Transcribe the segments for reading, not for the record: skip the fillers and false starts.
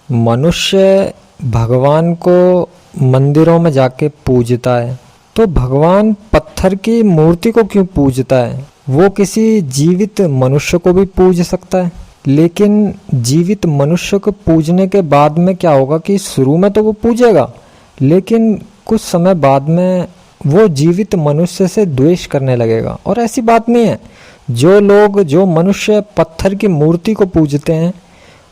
मनुष्य भगवान को मंदिरों में जाके पूजता है, तो भगवान पत्थर की मूर्ति को क्यों पूजता है? वो किसी जीवित मनुष्य को भी पूज सकता है, लेकिन जीवित मनुष्य को पूजने के बाद में क्या होगा कि शुरू में तो वो पूजेगा, लेकिन कुछ समय बाद में वो जीवित मनुष्य से द्वेष करने लगेगा। और ऐसी बात नहीं है, जो मनुष्य पत्थर की मूर्ति को पूजते हैं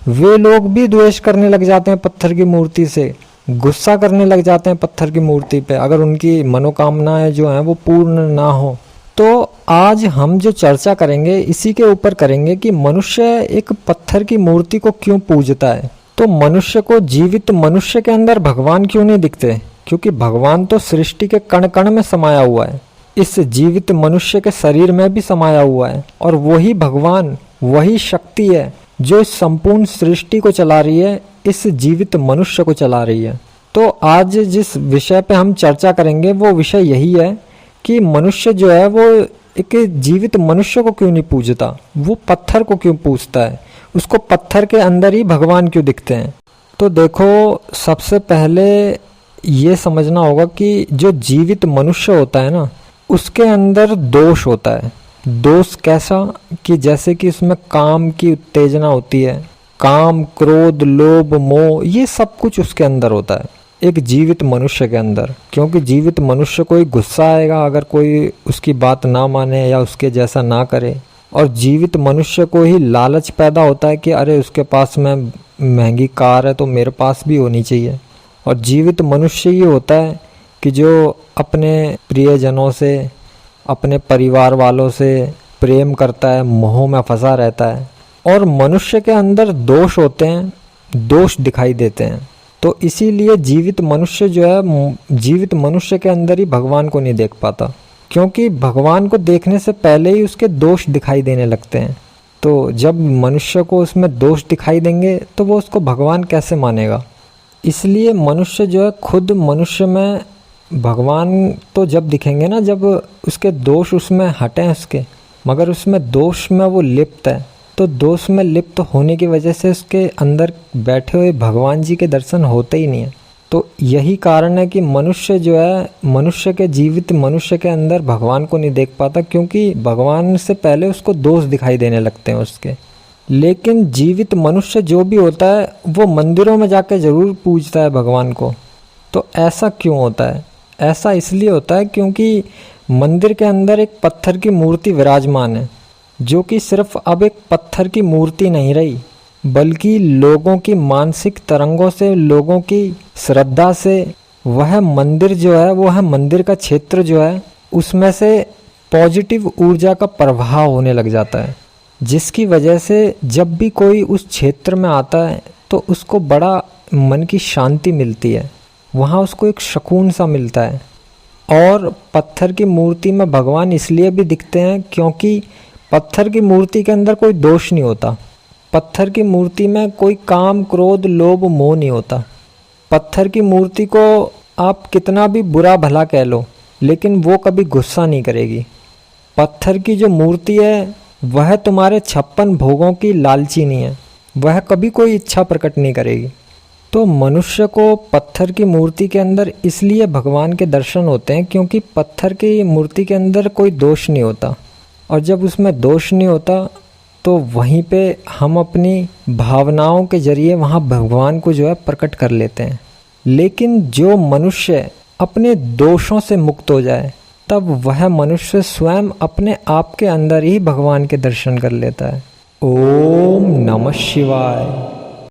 वे लोग भी द्वेष करने लग जाते हैं पत्थर की मूर्ति से, गुस्सा करने लग जाते हैं पत्थर की मूर्ति पे, अगर उनकी मनोकामनाएं जो हैं वो पूर्ण ना हो। तो आज हम जो चर्चा करेंगे इसी के ऊपर करेंगे कि मनुष्य एक पत्थर की मूर्ति को क्यों पूजता है। तो मनुष्य को जीवित मनुष्य के अंदर भगवान क्यों नहीं दिखते? क्योंकि भगवान तो सृष्टि के कण कण में समाया हुआ है, इस जीवित मनुष्य के शरीर में भी समाया हुआ है, और वही भगवान, वही शक्ति है जो इस संपूर्ण सृष्टि को चला रही है, इस जीवित मनुष्य को चला रही है। तो आज जिस विषय पे हम चर्चा करेंगे वो विषय यही है कि मनुष्य जो है वो एक जीवित मनुष्य को क्यों नहीं पूजता, वो पत्थर को क्यों पूजता है, उसको पत्थर के अंदर ही भगवान क्यों दिखते हैं। तो देखो, सबसे पहले ये समझना होगा कि जो जीवित मनुष्य होता है ना, उसके अंदर दोष होता है। दोष कैसा कि जैसे कि उसमें काम की उत्तेजना होती है, काम, क्रोध, लोभ, मोह, ये सब कुछ उसके अंदर होता है एक जीवित मनुष्य के अंदर। क्योंकि जीवित मनुष्य को ही गुस्सा आएगा अगर कोई उसकी बात ना माने या उसके जैसा ना करे, और जीवित मनुष्य को ही लालच पैदा होता है कि अरे उसके पास में महंगी कार है तो मेरे पास भी होनी चाहिए। और जीवित मनुष्य ही होता है कि जो अपने प्रियजनों से, अपने परिवार वालों से प्रेम करता है, मोह में फंसा रहता है। और मनुष्य के अंदर दोष होते हैं, दोष दिखाई देते हैं। तो इसीलिए जीवित मनुष्य जो है, जीवित मनुष्य के अंदर ही भगवान को नहीं देख पाता, क्योंकि भगवान को देखने से पहले ही उसके दोष दिखाई देने लगते हैं। तो जब मनुष्य को उसमें दोष दिखाई देंगे तो वो उसको भगवान कैसे मानेगा। इसलिए मनुष्य जो है, खुद मनुष्य में भगवान तो जब दिखेंगे ना, जब उसके दोष उसमें हटें उसके, मगर उसमें दोष में वो लिप्त है, तो दोष में लिप्त होने की वजह से उसके अंदर बैठे हुए भगवान जी के दर्शन होते ही नहीं है। तो यही कारण है कि मनुष्य जो है, मनुष्य के, जीवित मनुष्य के अंदर भगवान को नहीं देख पाता, क्योंकि भगवान से पहले उसको दोष दिखाई देने लगते हैं उसके। लेकिन जीवित मनुष्य जो भी होता है वो मंदिरों में जाके जरूर पूजता है भगवान को। तो ऐसा क्यों होता है? ऐसा इसलिए होता है क्योंकि मंदिर के अंदर एक पत्थर की मूर्ति विराजमान है, जो कि सिर्फ अब एक पत्थर की मूर्ति नहीं रही, बल्कि लोगों की मानसिक तरंगों से, लोगों की श्रद्धा से वह मंदिर जो है, वो है मंदिर का क्षेत्र जो है, उसमें से पॉजिटिव ऊर्जा का प्रवाह होने लग जाता है, जिसकी वजह से जब भी कोई उस क्षेत्र में आता है तो उसको बड़ा मन की शांति मिलती है, वहाँ उसको एक सुकून सा मिलता है। और पत्थर की मूर्ति में भगवान इसलिए भी दिखते हैं क्योंकि पत्थर की मूर्ति के अंदर कोई दोष नहीं होता, पत्थर की मूर्ति में कोई काम, क्रोध, लोभ, मोह नहीं होता। पत्थर की मूर्ति को आप कितना भी बुरा भला कह लो, लेकिन वो कभी गुस्सा नहीं करेगी। पत्थर की जो मूर्ति है वह तुम्हारे 56 भोगों की लालची नहीं है, वह कभी कोई इच्छा प्रकट नहीं करेगी। तो मनुष्य को पत्थर की मूर्ति के अंदर इसलिए भगवान के दर्शन होते हैं क्योंकि पत्थर की मूर्ति के अंदर कोई दोष नहीं होता, और जब उसमें दोष नहीं होता तो वहीं पे हम अपनी भावनाओं के जरिए वहाँ भगवान को जो है प्रकट कर लेते हैं। लेकिन जो मनुष्य अपने दोषों से मुक्त हो जाए, तब वह मनुष्य स्वयं अपने आप के अंदर ही भगवान के दर्शन कर लेता है। ओम नमः शिवाय।